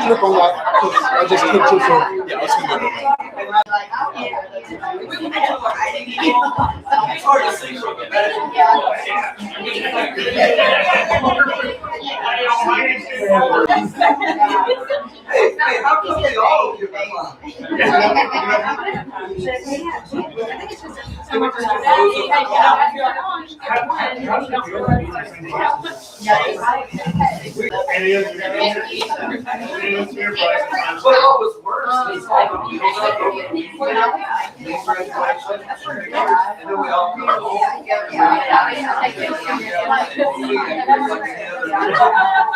click on that. I just clicked it. So. Yeah, let's go. It's hard to see from the medical. Hey, how come we all give a club? What was worse is and then we all come home.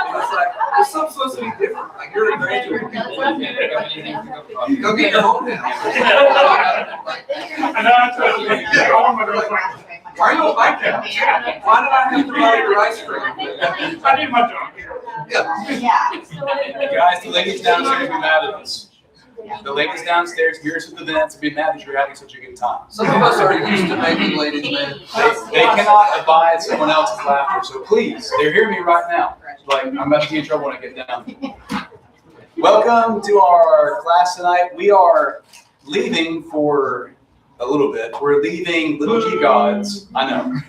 It's like, there's something supposed to be different. Like, you're a graduate. Go get your home now. Why don't like that? Why did I have to buy your ice cream? I did my job here. Yeah. Guys, the ladies downstairs be mad at us. The ladies downstairs, here's with the vents, be mad that you're having such a good time. Some of us are used to making ladies mad. They cannot abide someone else's laughter, so please, they're hearing me right now. Like, I'm about to get in trouble when I get down. Welcome to our class tonight. We are leaving for a little bit. We're leaving Little G Gods. I know.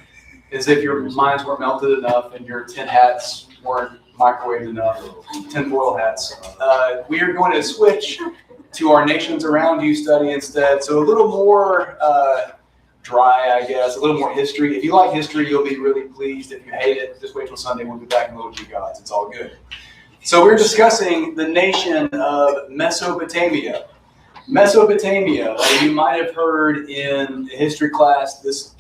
As if your minds weren't melted enough and your tin hats weren't microwaved enough. Tinfoil hats. We are going to switch to our Nations Around You study instead. So a little more dry, I guess, a little more history. If you like history, you'll be really pleased. If you hate it, just wait till Sunday. We'll be back in Little G Gods. It's all good. So we're discussing the nation of Mesopotamia. Mesopotamia, you might have heard in history class, this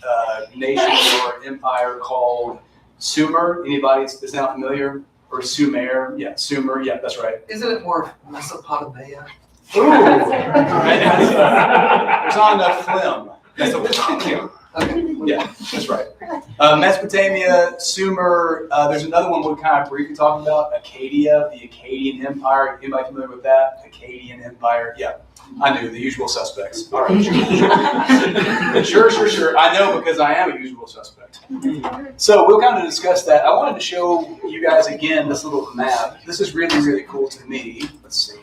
nation or empire called Sumer. Anybody is now familiar? Or Sumer? Yeah, Sumer. Yeah, that's right. Isn't it more Mesopotamia? Ooh. There's not enough phlegm. Mesopotamia. Okay. Yeah, that's right. Mesopotamia, Sumer. There's another one we're kind of briefly talking about, Acadia, the Akkadian Empire. Anybody familiar with that? Akkadian Empire. Yeah, I knew, the usual suspects. All right. Sure. I know because I am a usual suspect. So we'll kind of discuss that. I wanted to show you guys again this little map. This is really, really cool to me. Let's see.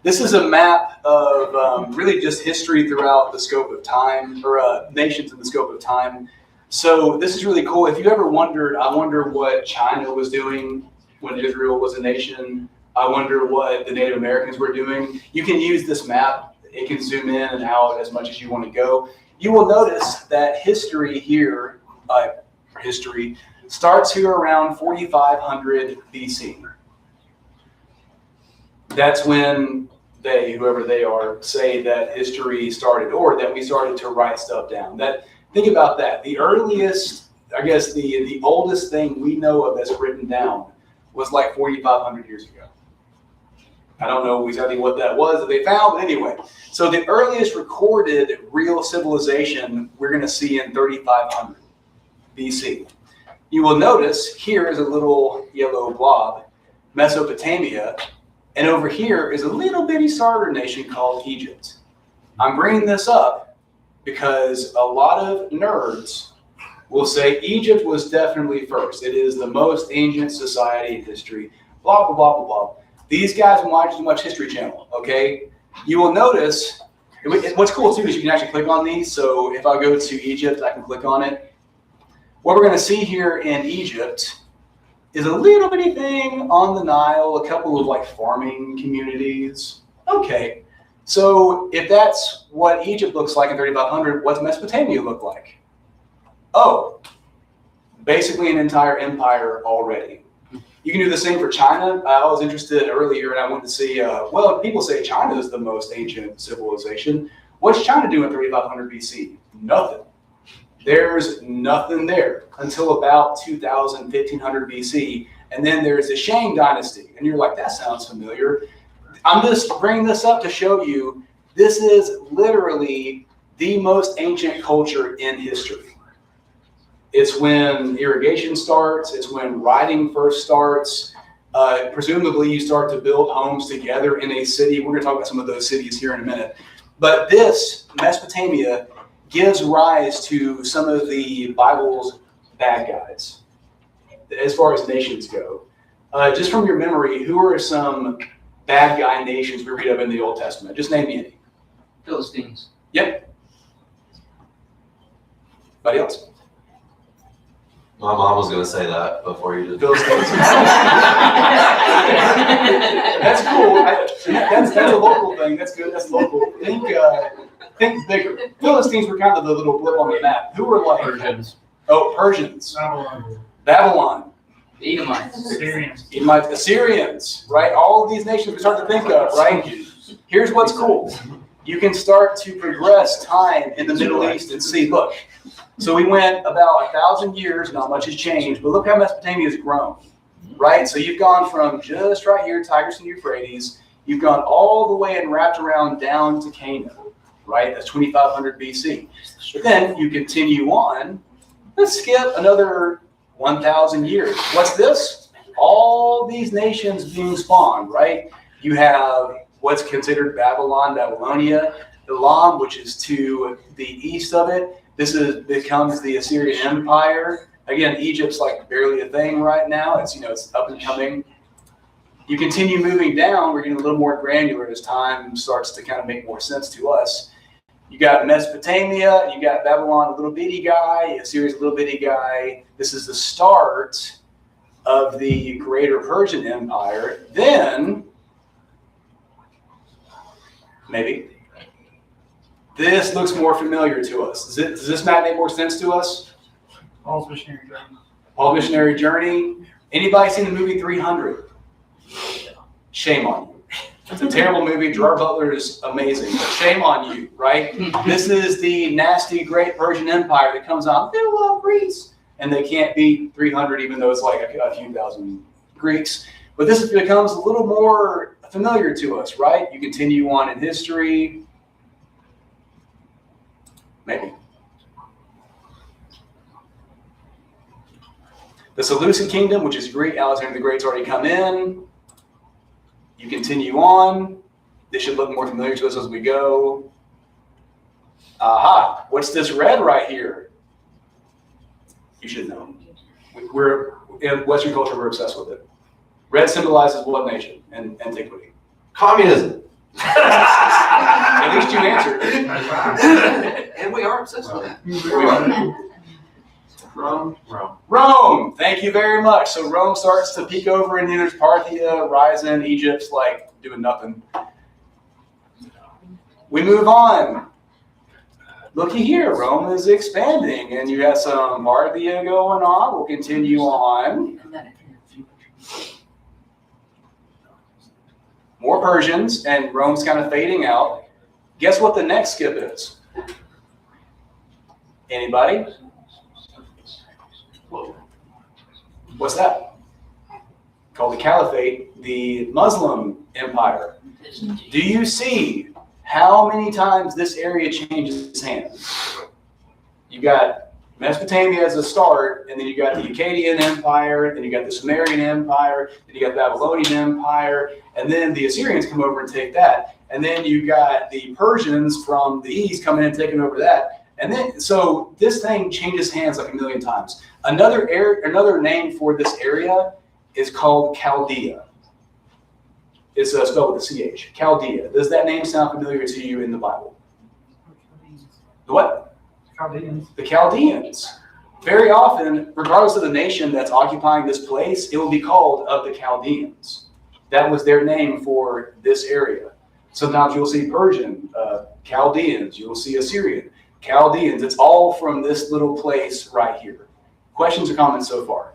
This is a map of really just history throughout the scope of time, or nations in the scope of time. So this is really cool. If you ever wondered, I wonder what China was doing when Israel was a nation. I wonder what the Native Americans were doing. You can use this map. It can zoom in and out as much as you want to go. You will notice that history here, starts here around 4500 BC. That's when they, whoever they are, say that history started, or that we started to write stuff down. Think about that. The earliest, I guess the oldest thing we know of that's written down was like 4,500 years ago. I don't know exactly what that was that they found, but anyway. So the earliest recorded real civilization we're going to see in 3,500 BC. You will notice here is a little yellow blob, Mesopotamia, and over here is a little bitty starter nation called Egypt. I'm bringing this up because a lot of nerds will say Egypt was definitely first. It is the most ancient society in history, blah, blah, blah, blah, blah. These guys watch too much History Channel, okay? You will notice, what's cool too is you can actually click on these. So if I go to Egypt, I can click on it. What we're going to see here in Egypt is a little bitty thing on the Nile, a couple of like farming communities. Okay, so if that's what Egypt looks like in 3,500, what's Mesopotamia look like? Oh, basically an entire empire already. You can do the same for China. I was interested earlier and I went to see, well, people say China is the most ancient civilization. What's China doing in 3,500 BC? Nothing. There's nothing there until about 2000, 1500 BC. And then there's the Shang dynasty. And you're like, that sounds familiar. I'm just bringing this up to show you this is literally the most ancient culture in history. It's when irrigation starts. It's when writing first starts. Presumably you start to build homes together in a city. We're going to talk about some of those cities here in a minute. But this, Mesopotamia, gives rise to some of the Bible's bad guys as far as nations go. Just from your memory, who are some bad guy nations we read of in the Old Testament? Just name me any. Philistines. Yep. Anybody else? My mom was gonna say that before you did. Philistines. That's cool. That's a local thing. That's good. That's local. Think bigger. Philistines were kind of the little blip on the map. Who were like Persians. Oh, Persians, Babylon, Babylon, Edomites. Syrians. Edomites, Assyrians, right? All of these nations we start to think of, right? Here's what's cool. You can start to progress time in the Middle East and see, look, so we went about 1,000 years, not much has changed, but look how Mesopotamia has grown, right? So you've gone from just right here, Tigris and Euphrates, you've gone all the way and wrapped around down to Canaan, right? That's 2500 BC. But then you continue on, let's skip another 1,000 years. What's this? All these nations being spawned, right? You have what's considered Babylon, Babylonia, Elam, which is to the east of it. This becomes the Assyrian Empire. Again, Egypt's like barely a thing right now. It's up and coming. You continue moving down, we're getting a little more granular as time starts to kind of make more sense to us. You got Mesopotamia, you got Babylon, a little bitty guy, Assyria's a little bitty guy. This is the start of the greater Persian Empire. Then, maybe, this looks more familiar to us. Does this map make more sense to us? Paul's missionary journey. Paul's Missionary Journey. Anybody seen the movie 300? Shame on you. It's a terrible movie. Gerard Butler is amazing. But shame on you, right? This is the nasty, great Persian Empire that comes on. They love Greece. And they can't beat 300, even though it's like a few thousand Greeks. But this becomes a little more familiar to us, right? You continue on in history. Maybe. The Seleucid Kingdom, which is Greek. Alexander the Great's already come in. You continue on. This should look more familiar to us as we go. Aha, what's this red right here? You should know. We're in Western culture, we're obsessed with it. Red symbolizes what nation in antiquity? Communism. At least you answered. And we are obsessed with it. We are. Rome. Rome, thank you very much. So Rome starts to peek over, and then there's Parthia, rising, Egypt's like doing nothing. We move on. Looky here, Rome is expanding, and you have some Parthia going on. We'll continue on. More Persians, and Rome's kind of fading out. Guess what the next skip is? Anybody? What's that? Called the Caliphate, the Muslim Empire. Do you see how many times this area changes hands? You got Mesopotamia as a start, and then you got the Akkadian Empire, then you got the Sumerian Empire, then you got the Babylonian Empire, and then the Assyrians come over and take that, and then you got the Persians from the east coming in and taking over that. And then, so this thing changes hands like a million times. Another name for this area is called Chaldea. It's spelled with a CH. Chaldea. Does that name sound familiar to you in the Bible? The what? Chaldeans. The Chaldeans. Very often, regardless of the nation that's occupying this place, it will be called of the Chaldeans. That was their name for this area. Sometimes you'll see Persian, Chaldeans. You'll see Assyrian. Chaldeans, it's all from this little place right here. Questions or comments so far?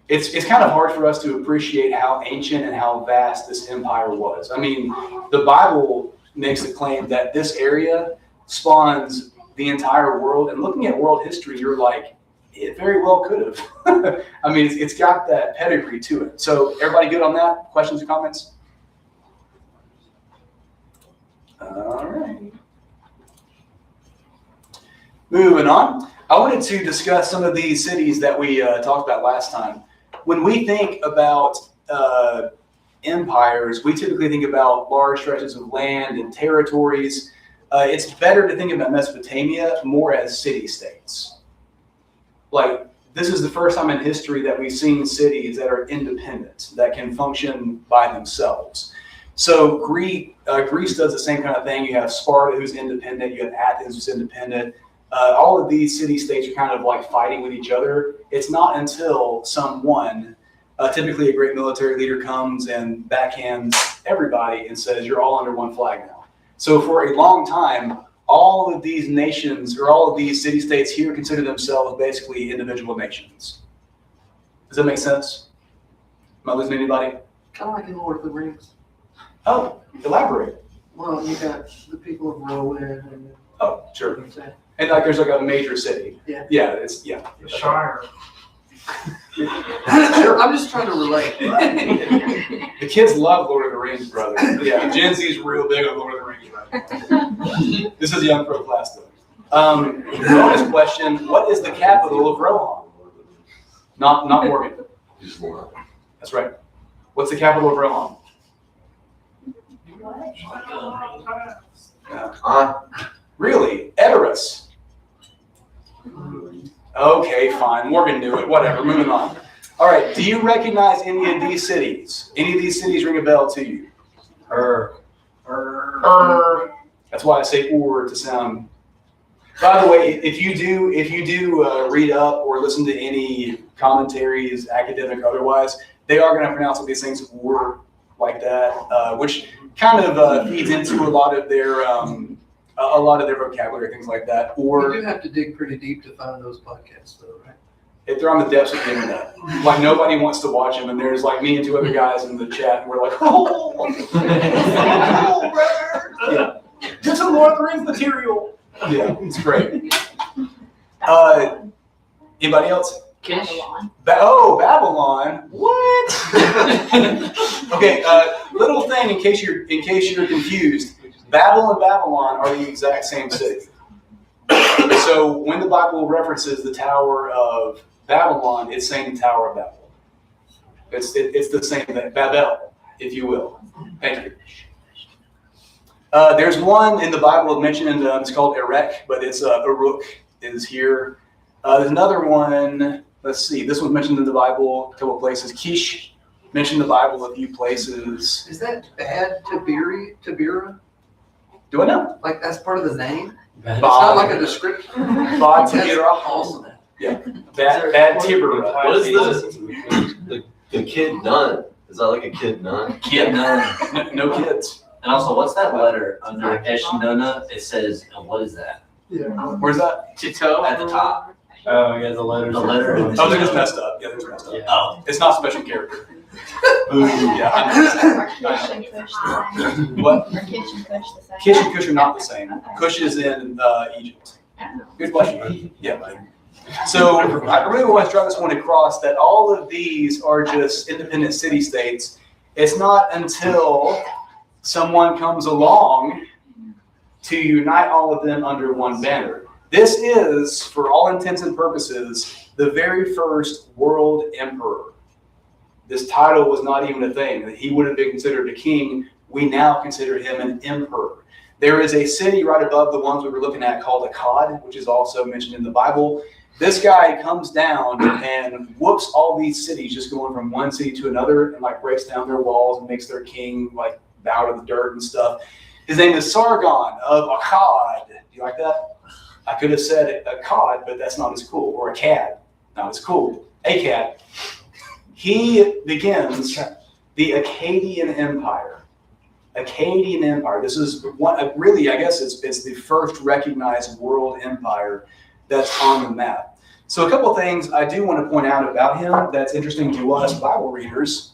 It's kind of hard for us to appreciate how ancient and how vast this empire was. I mean, the Bible makes the claim that this area spawns the entire world, and looking at world history, you're like, it very well could have. I mean, it's got that pedigree to it. So everybody good on that? Questions or comments? All right. Moving on, I wanted to discuss some of these cities that we talked about last time. When we think about empires, we typically think about large stretches of land and territories. It's better to think about Mesopotamia more as city-states. Like, this is the first time in history that we've seen cities that are independent, that can function by themselves. So Greece does the same kind of thing. You have Sparta, who's independent. You have Athens, who's independent. All of these city-states are kind of like fighting with each other. It's not until someone, typically a great military leader, comes and backhands everybody and says, you're all under one flag now. So for a long time, all of these nations or all of these city-states here consider themselves basically individual nations. Does that make sense? Am I losing anybody? Kind of like in Lord of the Rings. Oh, elaborate. Well, you got the people of Rowan and. Oh, sure. And like there's like a major city. Yeah. Yeah, it's, yeah. The Shire. I'm just trying to relate. The kids love Lord of the Rings, brother. Yeah, Gen Z's real big on Lord of the Rings right now. This is young pro class though. Bonus question, what is the capital of Rohan? Not Morgan. He's more. That's right. What's the capital of Rohan? Really? Edoras. Okay, fine. Morgan knew it. Whatever. Moving on. All right. Do you recognize any of these cities? Any of these cities ring a bell to you? That's why I say "or" to sound. By the way, if you do read up or listen to any commentaries, academic otherwise, they are going to pronounce all these things "or" like that, which kind of feeds into a lot of their vocabulary, things like that. Or You do have to dig pretty deep to find those podcasts, though, right? if they're on the depths of the internet, like nobody wants to watch them, and there's like me and two other guys in the chat, and we're like, oh, brother, yeah, just some Lord of the Rings material. Yeah, it's great. Anybody else? Babylon. Babylon. What? Okay, little thing in case you're confused. Babel and Babylon are the exact same city. So when the Bible references the Tower of Babylon, it's saying the Tower of Babel. It's the same thing, Babel, if you will. Thank you. There's one in the Bible mentioned, and it's called Erech, but it's Uruk is here. There's another one. Let's see. This one's mentioned in the Bible a couple of places. Kish mentioned in the Bible a few places. Is that bad Tabira? Do I know? Like that's part of the name? Bad. It's not like a description. Bad That's Tibira. awesome. Bad Tibira. What is the kid nun? Is that like a kid nun? Kid. No kids. And also, what's that letter under Eshnona? It says, what is that? Yeah. Where's that? Tito at the top. Oh, yeah, the letters. The letter. Oh, they're just messed up. Yeah, they're just messed up. Yeah. Oh. It's not special character. Yeah. Are Kish and Kush the same? What? Are Kish and Kush the same? Kish and Kush are not the same. Kush is in Egypt. Oh. Good question. Yeah. So I really want to draw this one across that all of these are just independent city-states. It's not until someone comes along to unite all of them under one banner. This is, for all intents and purposes, the very first world emperor. This title was not even a thing. He would have been considered a king. We now consider him an emperor. There is a city right above the ones we were looking at called Akkad, which is also mentioned in the Bible. This guy comes down and whoops all these cities, just going from one city to another, and like breaks down their walls and makes their king like bow to the dirt and stuff. His name is Sargon of Akkad. Do you like that? I could have said Akkad, but that's not as cool. Or Akkad, not as cool. Akkad. He begins the Akkadian Empire. Akkadian Empire. This is one, really, I guess it's the first recognized world empire that's on the map. So a couple of things I do want to point out about him that's interesting to us Bible readers.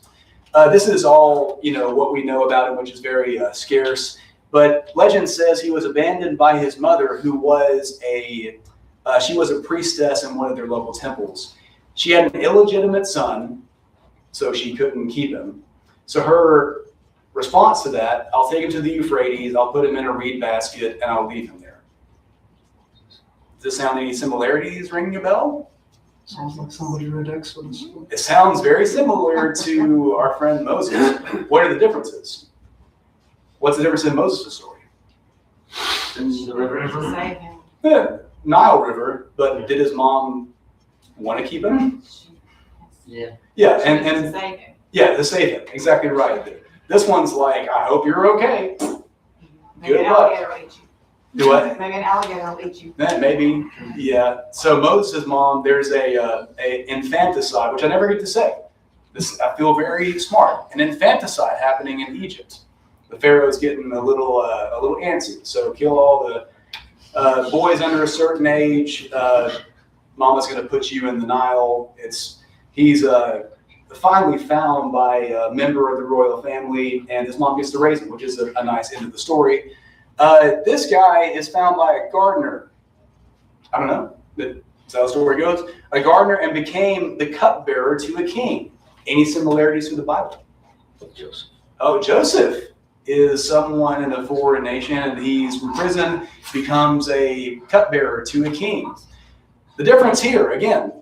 This is all, what we know about him, which is very scarce. But legend says he was abandoned by his mother, who was she was a priestess in one of their local temples. She had an illegitimate son, so she couldn't keep him. So her response to that, I'll take him to the Euphrates, I'll put him in a reed basket, and I'll leave him there. Does this sound any similarities ringing a bell? Sounds like somebody read Exodus. It sounds very similar to our friend Moses. What are the differences? What's the difference in Moses' story? In the river. Save him. Yeah, Nile River, but did his mom want to keep him. Yeah. Yeah, and yeah, to save him. Exactly right. This one's like, I hope you're okay. Maybe Good an luck. alligator will eat you. Do what? Maybe an alligator will eat you. Maybe, yeah. So Moses' mom, there's a infanticide, which I never get to say. This I feel very smart. An infanticide happening in Egypt. The Pharaoh's getting a little antsy, so kill all the boys under a certain age. Mama's going to put you in the Nile. He's finally found by a member of the royal family, and his mom gets to raise him, which is a nice end of the story. This guy is found by a gardener. I don't know. That's how the story goes. A gardener, and became the cupbearer to a king. Any similarities to the Bible? Joseph. Oh, Joseph is someone in a foreign nation, and he's from prison, becomes a cupbearer to a king. The difference here, again,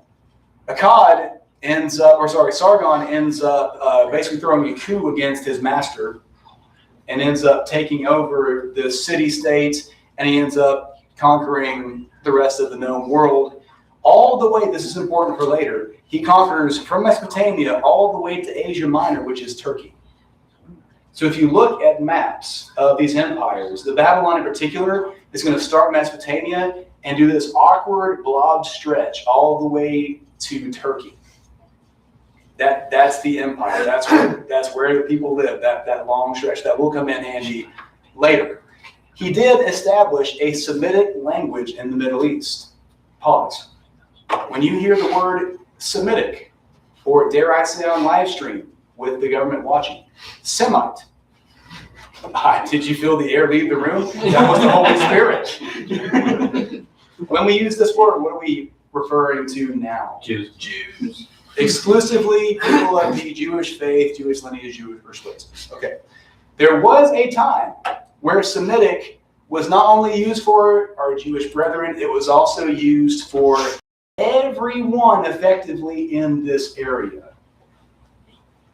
Sargon ends up basically throwing a coup against his master, and ends up taking over the city-state, and he ends up conquering the rest of the known world. All the way, this is important for later, he conquers from Mesopotamia all the way to Asia Minor, which is Turkey. So if you look at maps of these empires, the Babylon in particular is going to start Mesopotamia and do this awkward blob stretch all the way to Turkey. That's the empire. That's where the people live, that long stretch. That will come in handy later. He did establish a Semitic language in the Middle East. Pause. When you hear the word Semitic, or dare I say on live stream with the government watching, Semite. Did you feel the air leave the room? That was the Holy Spirit. When we use this word, what are we referring to now? Jews. Exclusively people of the Jewish faith, Jewish lineage, Jewish persuasions. Okay. There was a time where Semitic was not only used for our Jewish brethren, it was also used for everyone effectively in this area.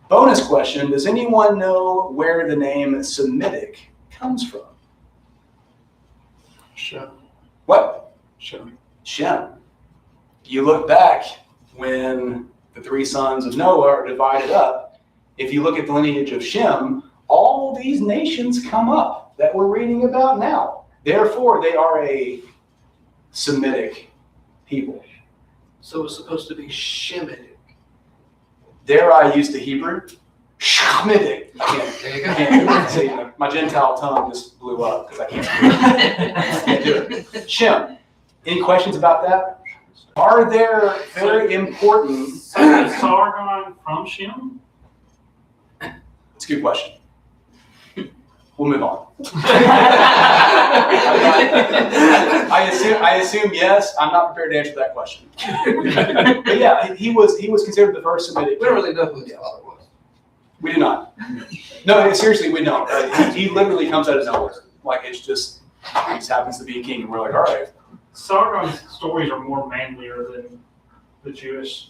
Bonus question, does anyone know where the name Semitic comes from? Shem. What? Shem. Shem. You look back when the three sons of Noah are divided up. If you look at the lineage of Shem, all these nations come up that we're reading about now. Therefore, they are a Semitic people. So it's supposed to be Shemitic. Dare I use the Hebrew? Shemitic. There you I go. can't say it. My Gentile tongue just blew up because I can't do it. Shem. Any questions about that? Are there very important? So is Sargon from Shem? It's a good question. We'll move on. I assume yes. I'm not prepared to answer that question. But yeah, he was considered the first Semitic. We don't really know who his father was. We do not. No, seriously, we don't. He literally comes out of nowhere. Like he just happens to be a king, and we're like, all right. Sargon's stories are more manlier than the Jewish.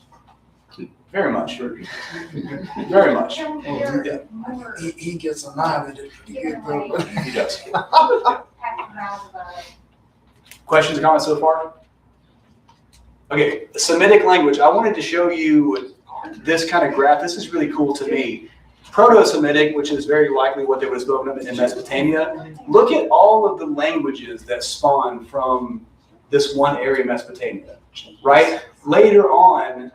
Very much. Very much. Yeah, He gets annihilated pretty good though. he does. Questions or comments so far? Okay, Semitic language. I wanted to show you this kind of graph. This is really cool to me. Proto-Semitic, which is very likely what they would have spoken of in Mesopotamia. Look at all of the languages that spawn from this one area of Mesopotamia, right? Later on,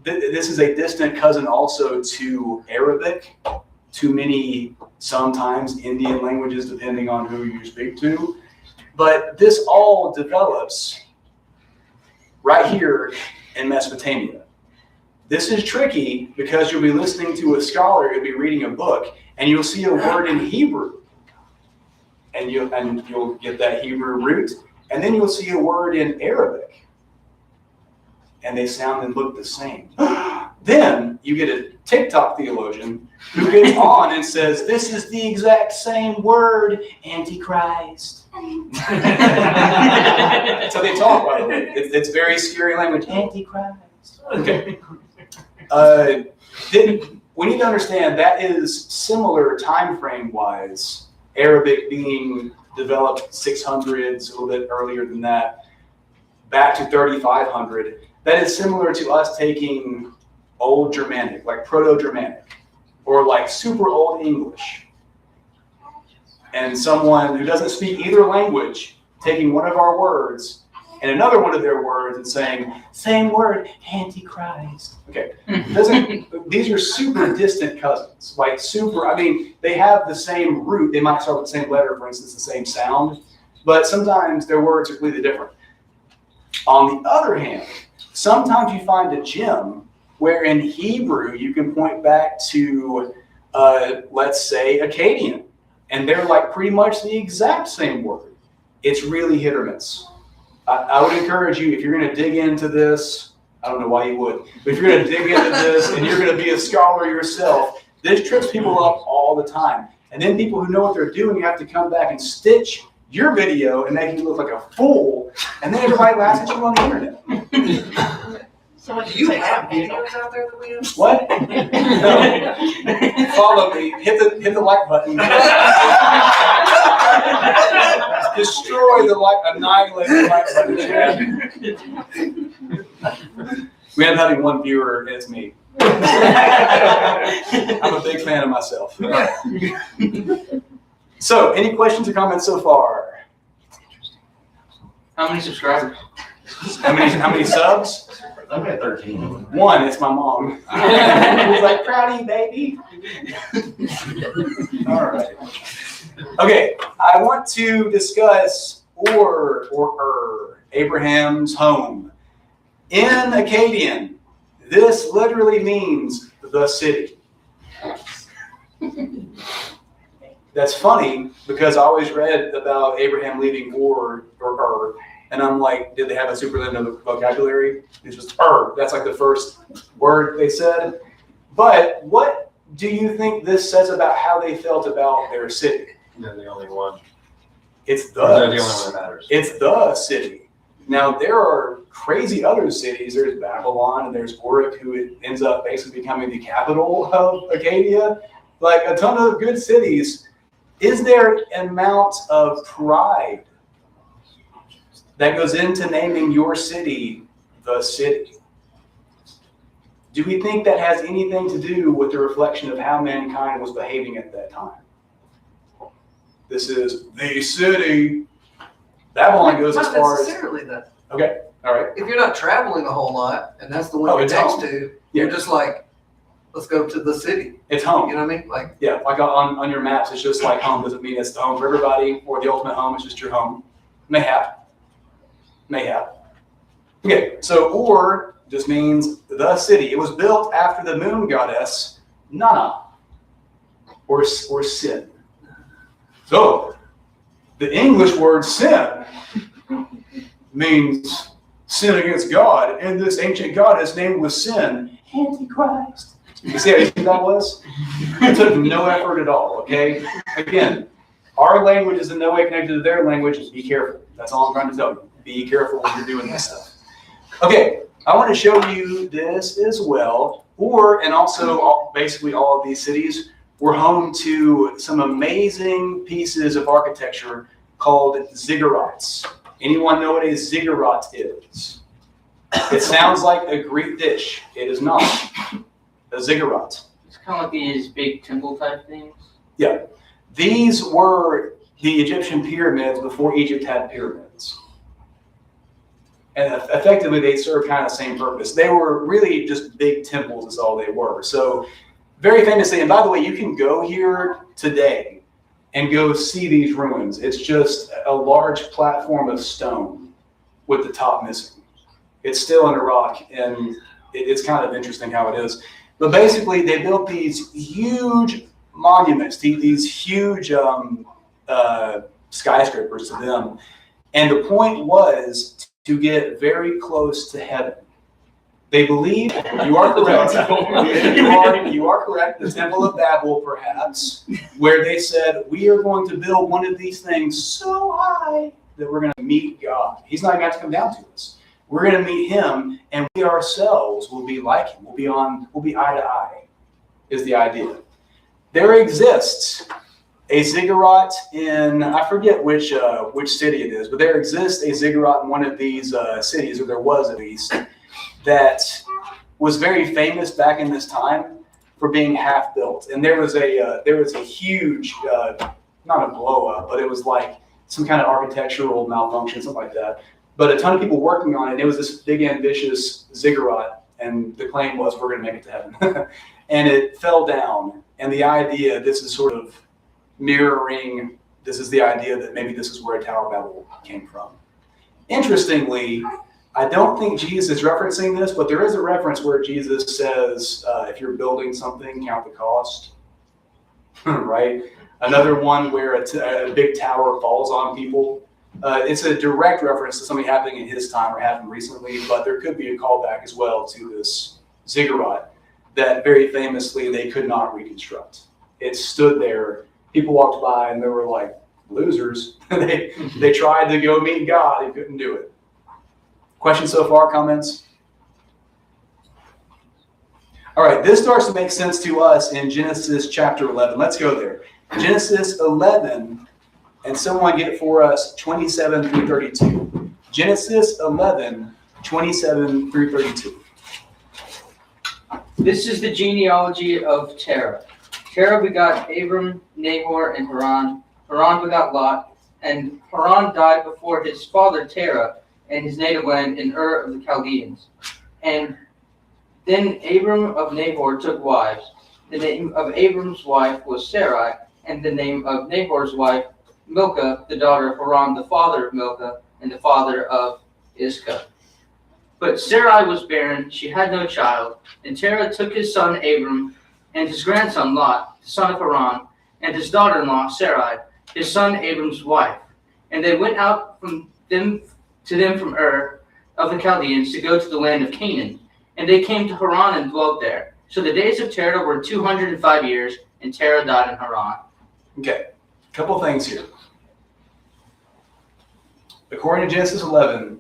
this is a distant cousin also to Arabic, to many, sometimes Indian languages, depending on who you speak to. But this all develops right here in Mesopotamia. This is tricky because you'll be listening to a scholar, you'll be reading a book, and you'll see a word in Hebrew. And you'll get that Hebrew root, and then you'll see a word in Arabic. And they sound and look the same. Then you get a TikTok theologian who gets on and says, this is the exact same word, Antichrist. So they talk, by the way. It's very scary language, Antichrist. Okay. Then we need to understand that is similar time frame wise, Arabic being developed 600s, a little bit earlier than that. back to 3500 that is similar to us taking Old Germanic, like Proto-Germanic, or like super Old English, and someone who doesn't speak either language taking one of our words and another one of their words and saying, same word, Antichrist. Okay, these are super distant cousins, like super, I mean, they have the same root. They might start with the same letter, for instance, the same sound, but sometimes their words are completely different. On the other hand, sometimes you find a gem where in Hebrew you can point back to, let's say, Akkadian, and they're like pretty much the exact same word. It's really hit or miss. I would encourage you, if you're going to dig into this, I don't know why you would, but if you're going to dig into this and you're going to be a scholar yourself, this trips people up all the time. And then people who know what they're doing have to come back and stitch your video and make you look like a fool, and then everybody laughs at you on the internet. So what Do you say have about Daniel? videos out there that we have? What? No. Follow me. Hit the like button. Destroy the like, annihilate the like button. We end up having one viewer, and it's me. I'm a big fan of myself. So, any questions or comments so far? How many subscribers? How many subs? I'm at 13. One, it's my mom. He's like, proud of you, baby. All right. Okay, I want to discuss Abraham's home. In Akkadian, this literally means the city. That's funny because I always read about Abraham leaving Ur, and I'm like, did they have a superlative vocabulary? It's just that's like the first word they said. But what do you think this says about how they felt about their city? They're the only one. It's They're the only one that matters. It's the city. Now, there are crazy other cities. There's Babylon and there's Uruk, who ends up basically becoming the capital of Acadia. Like a ton of good cities. Is there an amount of pride that goes into naming your city the city? Do we think that has anything to do with the reflection of how mankind was behaving at that time? This is the city. Babylon goes as Not far as... necessarily that. Okay, all right. If you're not traveling a whole lot, and that's the one Oh, you're it's next home. to, Yeah. you're just like, let's go to the city. It's You home. know what I mean? Like, Yeah, like on your maps, it's just like home. Doesn't mean it's the home for everybody, or the ultimate home is just your home. Mayhap. Okay, so Ur just means the city. It was built after the moon goddess, Nana, or sin. So, the English word sin means sin against God, and this ancient goddess name was Sin, Antichrist. You see how easy that was? It took no effort at all, okay? Again, our language is in no way connected to their language. Be careful. That's all I'm trying to tell you. Be careful when you're doing this stuff. Okay, I want to show you this as well. And also, basically all of these cities were home to some amazing pieces of architecture called ziggurats. Anyone know what a ziggurat is? It sounds like a Greek dish. It is not. A ziggurat. It's kind of like these big temple type things. Yeah. These were the Egyptian pyramids before Egypt had pyramids. And effectively, they served kind of the same purpose. They were really just big temples is all they were. So very famously, and by the way, you can go here today and go see these ruins. It's just a large platform of stone with the top missing. It's still under rock, and it's kind of interesting how it is. But basically, they built these huge monuments, these huge skyscrapers to them. And the point was to get very close to heaven. They believe, you are correct, you are correct, the Temple of Babel perhaps, where they said, we are going to build one of these things so high that we're going to meet God. He's not going to have to come down to us. We're going to meet him, and we ourselves will be like him. We'll be eye to eye, is the idea. There exists a ziggurat in, I forget which city it is, but there exists a ziggurat in one of these cities, or there was at least, that was very famous back in this time for being half built. And there was a huge, not a blow up, but it was like some kind of architectural malfunction, something like that. But a ton of people working on it. And it was this big ambitious ziggurat, and the claim was we're going to make it to heaven. And it fell down. And the idea, this is sort of mirroring, this is the idea that maybe this is where Tower of Babel came from. Interestingly, I don't think Jesus is referencing this, but there is a reference where Jesus says, if you're building something, count the cost, right? Another one where a big tower falls on people. It's a direct reference to something happening in his time or happened recently, but there could be a callback as well to this ziggurat that very famously they could not reconstruct. It stood there. People walked by and they were like, losers. They tried to go meet God. They couldn't do it. Questions so far, comments? All right, this starts to make sense to us in Genesis chapter 11. Let's go there. Genesis 11, and someone get for us 27 through 32. Genesis 11, 27 through 32. This is the genealogy of Terah. Terah begot Abram, Nahor, and Haran. Haran begot Lot, and Haran died before his father Terah and his native land in Ur of the Chaldeans. And then Abram of Nahor took wives. The name of Abram's wife was Sarai, and the name of Nahor's wife Milcah, the daughter of Haran, the father of Milcah, and the father of Iscah. But Sarai was barren, she had no child, and Terah took his son Abram, and his grandson Lot, the son of Haran, and his daughter-in-law Sarai, his son Abram's wife. And they went out from them from Ur of the Chaldeans to go to the land of Canaan. And they came to Haran and dwelt there. So the days of Terah were 205 years, and Terah died in Haran. Okay, a couple things here. According to Genesis 11,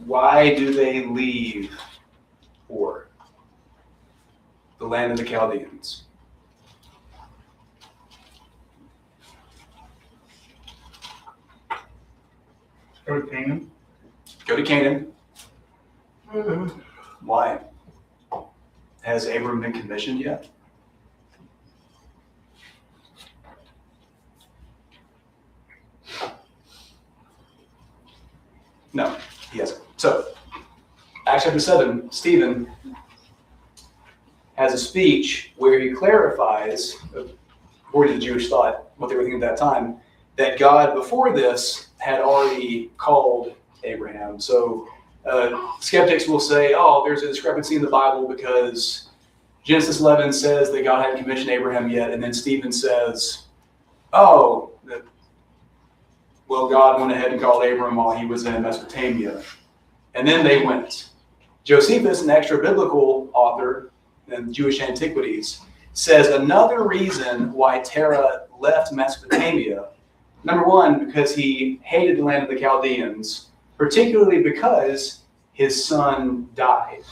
why do they leave Ur, the land of the Chaldeans? Go to Canaan. Go to Canaan. Why? Has Abram been commissioned yet? No, he hasn't. So, Acts chapter 7, Stephen has a speech where he clarifies, according to Jewish thought, what they were thinking at that time, that God before this had already called Abraham. So skeptics will say, oh, there's a discrepancy in the Bible because Genesis 11 says that God hadn't commissioned Abraham yet, and then Stephen says, oh, well, God went ahead and called Abram while he was in Mesopotamia. And then they went. Josephus, an extra-biblical author in Jewish antiquities, says another reason why Terah left Mesopotamia, number one, because he hated the land of the Chaldeans, particularly because his son died.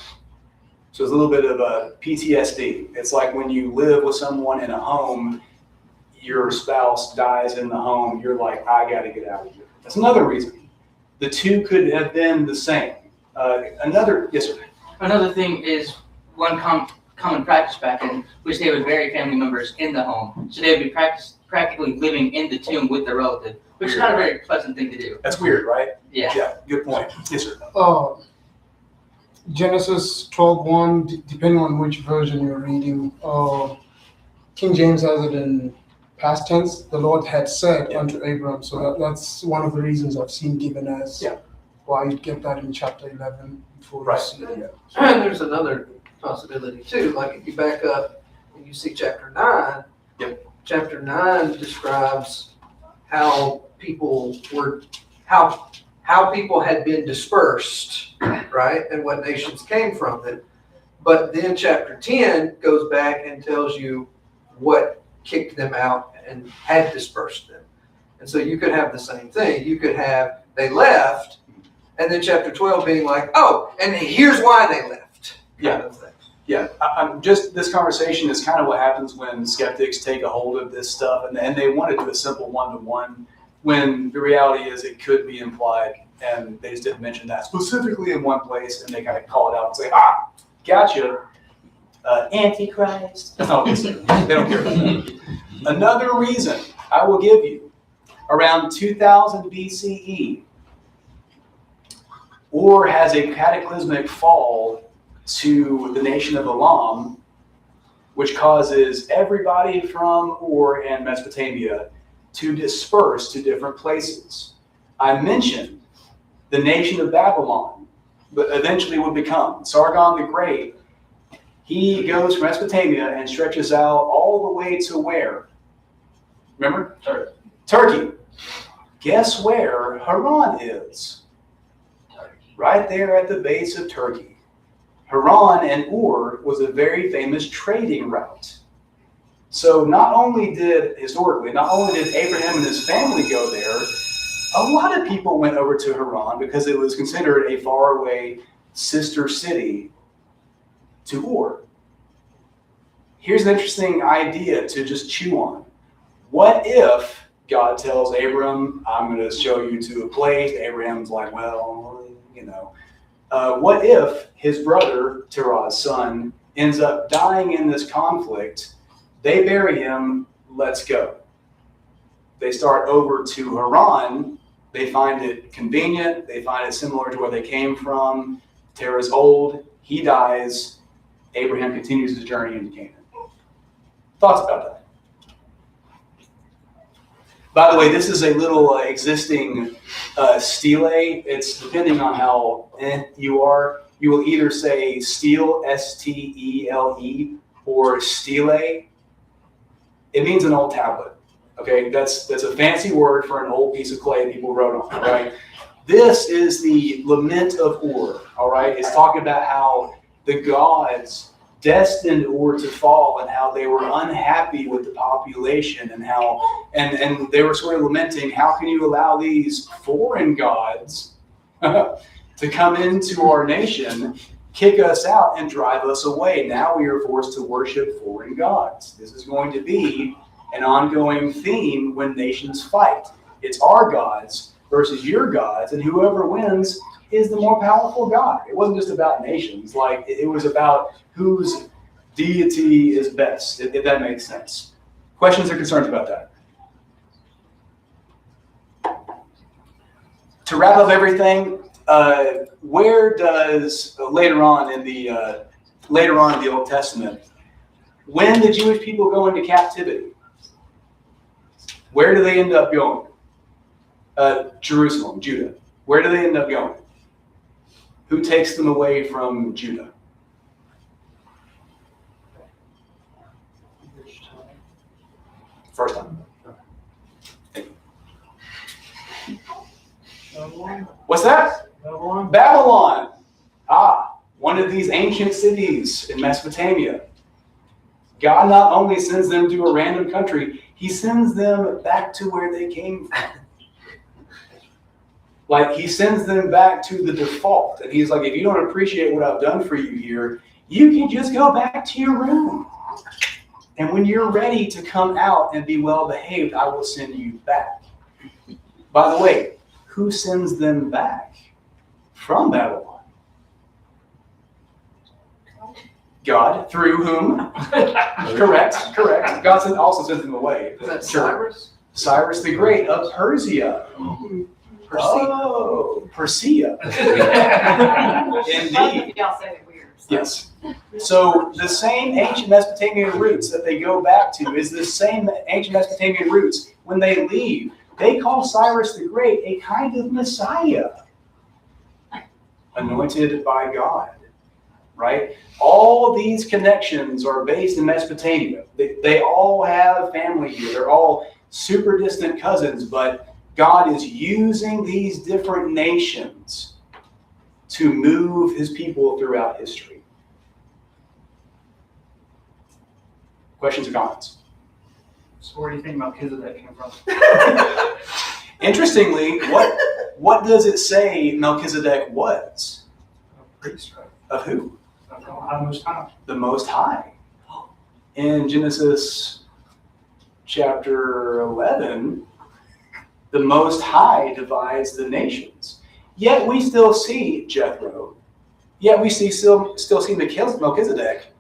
So it's a little bit of a PTSD. It's like when you live with someone in a home, your spouse dies in the home, you're like, I got to get out of here. That's another reason. The two could have been the same. Yes, sir. Another thing is one common practice back then, which they would bury family members in the home. So they would be practically living in the tomb with their relative, which is not a very pleasant thing to do. That's weird, right? Yeah. Yeah, good point. Yes, sir. Genesis 12:1, depending on which version you're reading, King James has it in past tense. The Lord had said unto Abram. So that's one of the reasons I've seen given as why you get that in chapter 11 before you see it. And there's another possibility too, like if you back up and you see chapter 9, chapter 9 describes how people had been dispersed, right? And what nations came from them. But then chapter 10 goes back and tells you what kicked them out and had dispersed them. And so you could have the same thing. You could have, they left, and then chapter 12 being like, oh, and here's why they left. Kind of thing. Yeah, I'm just, this conversation is kind of what happens when skeptics take a hold of this stuff and they want to do a simple one-to-one, when the reality is it could be implied, and they just didn't mention that specifically in one place, and they kind of call it out and say, gotcha, Antichrist. That's not what they say. They don't care about that. Another reason I will give you, around 2000 BCE, Ur has a cataclysmic fall to the nation of Elam, which causes everybody from Ur and Mesopotamia to disperse to different places. I mentioned the nation of Babylon, but eventually would become Sargon the Great. He goes from Mesopotamia and stretches out all the way to where? Remember? Turkey. Guess where Haran is? Right there at the base of Turkey. Haran and Ur was a very famous trading route. So not only did Abraham and his family go there, a lot of people went over to Haran because it was considered a faraway sister city to Ur. Here's an interesting idea to just chew on. What if God tells Abram, I'm going to show you to a place? Abraham's like, well, you know. What if his brother, Terah's son, ends up dying in this conflict? They bury him, let's go. They start over to Haran. They find it convenient. They find it similar to where they came from. Terah's old. He dies. Abraham continues his journey into Canaan. Thoughts about that? By the way, this is a little existing stele. It's depending on how you are. You will either say stele, S-T-E-L-E, or stele. It means an old tablet. Okay, that's a fancy word for an old piece of clay people wrote on. Right. This is the lament of Ur. All right, it's talking about how the gods destined Ur to fall and how they were unhappy with the population and how and they were sort of lamenting, how can you allow these foreign gods to come into our nation, kick us out and drive us away? Now we are forced to worship foreign gods. This is going to be an ongoing theme when nations fight. It's our gods versus your gods, and whoever wins is the more powerful god. It wasn't just about nations, like it was about whose deity is best, if that makes sense. Questions or concerns about that? To wrap up everything, where does later on in the Old Testament, when the Jewish people go into captivity, where do they end up going? Jerusalem, Judah. Where do they end up going? Who takes them away from Judah? First time. What's that? Babylon? Babylon. One of these ancient cities in Mesopotamia. God not only sends them to a random country, he sends them back to where they came from. Like, he sends them back to the default. And he's like, if you don't appreciate what I've done for you here, you can just go back to your room. And when you're ready to come out and be well behaved, I will send you back. By the way, who sends them back from Babylon? God, through whom? Correct. God also sends them away. Is that Sure. Cyrus? Cyrus the Great of Persia. Oh, Persia. Indeed. Y'all said it weird. so. Yes. So the same ancient Mesopotamian roots that they go back to is the same ancient Mesopotamian roots when they leave. They call Cyrus the Great a kind of Messiah, anointed by God, right? All these connections are based in Mesopotamia. They all have family here. They're all super distant cousins, but God is using these different nations to move his people throughout history. Questions or comments? So where do you think Melchizedek came from? Interestingly, what does it say Melchizedek was? Priest, right? Of who? I don't know how much time. The Most High. In Genesis chapter 11, the Most High divides the nations. Yet we still see Jethro. Yet we still see Melchizedek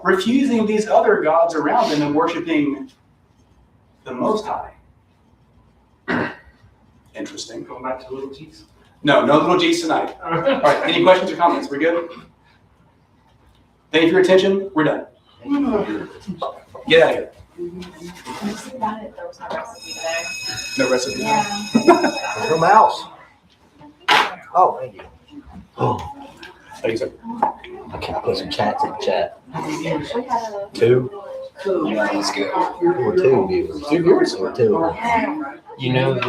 refusing these other gods around him and worshiping the Most High. Interesting. Going back to little G's. No little G's tonight. All right, any questions or comments? We're good? Thank you for your attention. We're done. Get out of here. Just about it, there was no recipe today. No recipe. Yeah. No mouse. Oh, thank you. Oh, Thank you, sir. I can put some chats in the chat. We had a. 2? Cool. Or 2 viewers. 2 viewers or 2? Yeah. You know the